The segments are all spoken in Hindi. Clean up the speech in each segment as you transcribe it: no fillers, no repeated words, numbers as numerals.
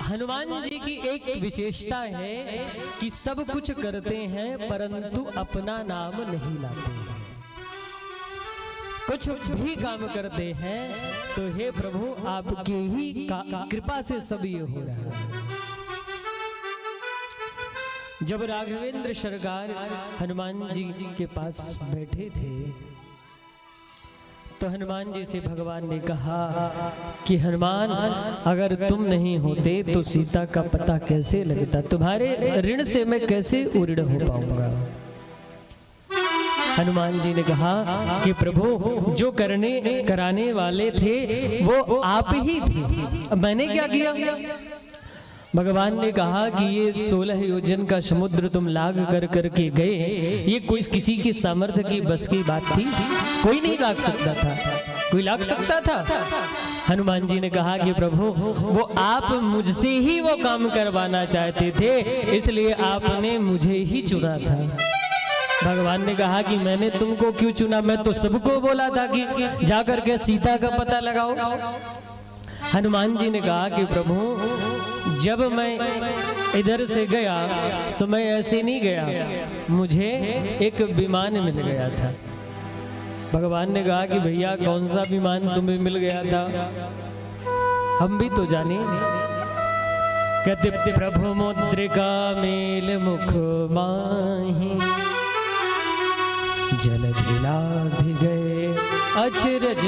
हनुमान जी की एक विशेषता है कि सब कुछ करते हैं परंतु अपना नाम नहीं लाते हैं। कुछ भी काम करते हैं तो हे प्रभु आपकी ही कृपा से सब ये हो रहा है। जब राघवेंद्र सरकार हनुमान जी के पास बैठे थे तो हनुमान जी से भगवान ने कहा कि हनुमान अगर तुम नहीं होते तो सीता का पता कैसे लगता, तुम्हारे ऋण से मैं कैसे उऋण हो पाऊंगा। हनुमान जी ने कहा कि प्रभु जो कराने वाले थे वो आप ही थे, मैंने क्या किया। भगवान ने कहा कि ये 16 योजन का समुद्र तुम लाग करके गए, ये कोई किसी की सामर्थ्य की बस की बात थी? कोई नहीं लाग सकता था। कोई लाग सकता था? हनुमान जी ने कहा कि प्रभु वो आप मुझसे ही वो काम करवाना चाहते थे, इसलिए आपने मुझे ही चुना था। भगवान ने कहा कि मैंने तुमको क्यों चुना, मैं तो सबको बोला था कि जाकर के सीता का पता लगाओ। हनुमान जी ने कहा कि प्रभु जब मैं इधर से गया तो मैं ऐसे नहीं गया, मुझे एक विमान मिल गया था। भगवान ने कहा कि भैया कौन सा विमान तुम्हें मिल गया था, हम भी तो जाने। कहते प्रभु मुद्रिका मेल मुख माही, जलधिलाधि गए अचरज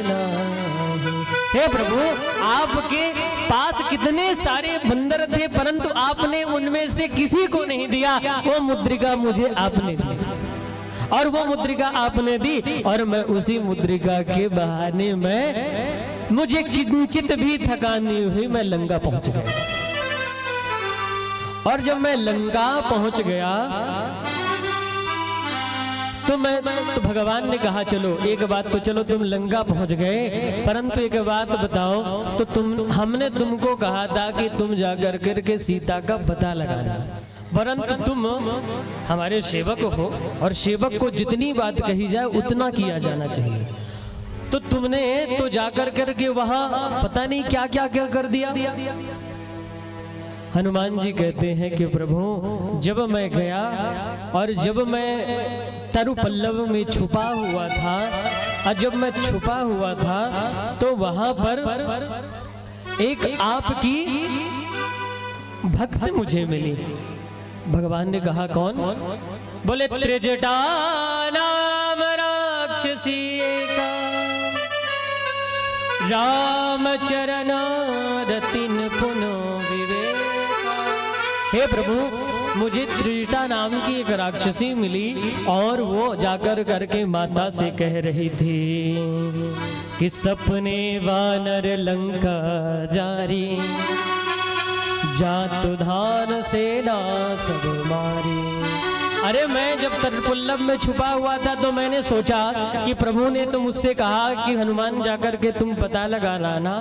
नाही। हे प्रभु आपके पास कितने सारे बंदर थे परंतु आपने उनमें से किसी को नहीं दिया, वो मुद्रिका मुझे आपने दी और वो मुद्रिका आपने दी और मैं उसी मुद्रिका के बहाने में मुझे किंचित भी थकान नहीं हुई, मैं लंका पहुंच गया। और जब मैं लंका पहुंच गया तो भगवान ने कहा चलो एक बात, तो चलो तुम लंका पहुंच गए परंतु एक बात बताओ, तो हमने तुमको कहा था कि तुम जाकर करके सीता का पता लगाना, परंतु तुम हमारे सेवक हो और सेवक को जितनी बात कही जाए उतना किया जाना चाहिए। तो तुमने तो जाकर करके वहां पता नहीं क्या क्या क्या कर दिया। हनुमान जी कहते हैं कि प्रभु जब मैं गया और जब मैं तरु पल्लव में छुपा हुआ था और जब मैं छुपा हुआ था तो वहां पर एक आपकी भक्त मुझे मिली। भगवान ने कहा कौन? बोले त्रिजटा नाम राक्षसी का, राम चरणारतिन पुनो विवेक। हे प्रभु मुझे त्रिजटा नाम की एक राक्षसी मिली और वो जाकर करके माता से कह रही थी कि सपने वानर लंका जारी, जातु धान सेना सब मारी। अरे मैं जब तरपल्लव में छुपा हुआ था तो मैंने सोचा कि प्रभु ने तो मुझसे कहा कि हनुमान जाकर के तुम पता लगा लाना,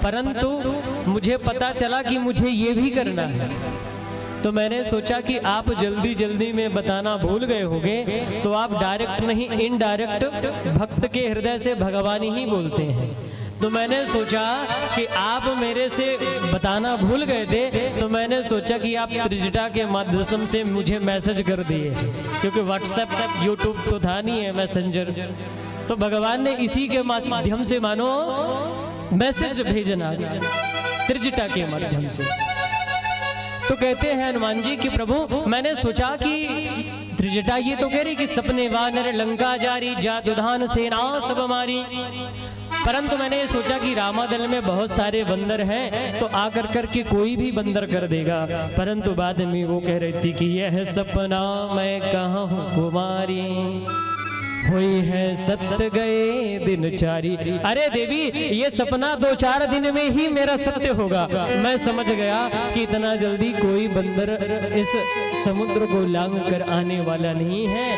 परंतु मुझे पता चला कि मुझे ये भी करना है। तो मैंने सोचा कि आप जल्दी जल्दी में बताना भूल गए होंगे, तो आप डायरेक्ट नहीं इनडायरेक्ट भक्त के हृदय से भगवान ही बोलते हैं। तो मैंने सोचा कि आप मेरे से बताना भूल गए थे, तो मैंने सोचा कि आप त्रिजटा के माध्यम से मुझे मैसेज कर दिए, क्योंकि व्हाट्सएप यूट्यूब तो था नहीं है मैसेंजर। तो भगवान ने इसी के माध्यम से मानो मैसेज भेजना त्रिजटा के माध्यम से। तो कहते हैं हनुमान जी कि प्रभु मैंने सोचा कि त्रिजटा ये तो कह रही कि सपने वानर लंका जारी, जातु धान सेना सब मारी, परंतु मैंने सोचा कि रामादल में बहुत सारे बंदर हैं तो आकर करके कोई भी बंदर कर देगा, परंतु बाद में वो कह रही थी कि यह सपना मैं कहाँ हूँ कुमारी, हुई है सत्य गए दिन चारी। अरे देवी ये सपना 2-4 दिन में ही मेरा सत्य होगा। मैं समझ गया कि इतना जल्दी कोई बंदर इस समुद्र को लांग कर आने वाला नहीं है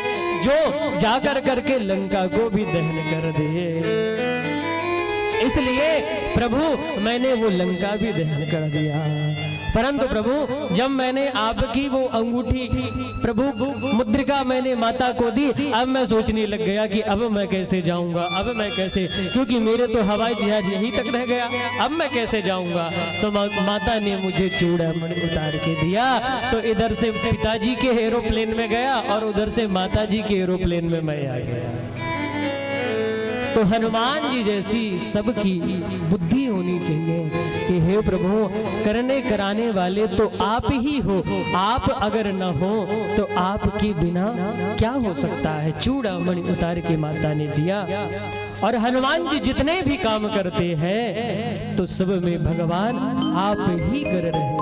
जो जाकर करके लंका को भी दहन कर दे। इसलिए प्रभु मैंने वो लंका भी दहन कर दिया। परंतु प्रभु जब मैंने आपकी वो अंगूठी प्रभु मुद्रिका मैंने माता को दी, अब मैं सोचने लग गया कि अब मैं कैसे जाऊंगा, अब मैं कैसे, क्योंकि मेरे तो हवाई जहाज यहीं तक रह गया, अब मैं कैसे जाऊंगा। तो माता ने मुझे चूड़ामणि उतार के दिया, तो इधर से पिताजी के एरोप्लेन में गया और उधर से माताजी के एरोप्लेन में मैं आ गया। तो हनुमान जी जैसी सबकी बुद्धि होनी चाहिए कि हे प्रभु करने कराने वाले तो आप ही हो, आप अगर न हो तो आपके बिना क्या हो सकता है। चूड़ामणि उतार के माता ने दिया। और हनुमान जी जितने भी काम करते हैं तो सब में भगवान आप ही कर रहे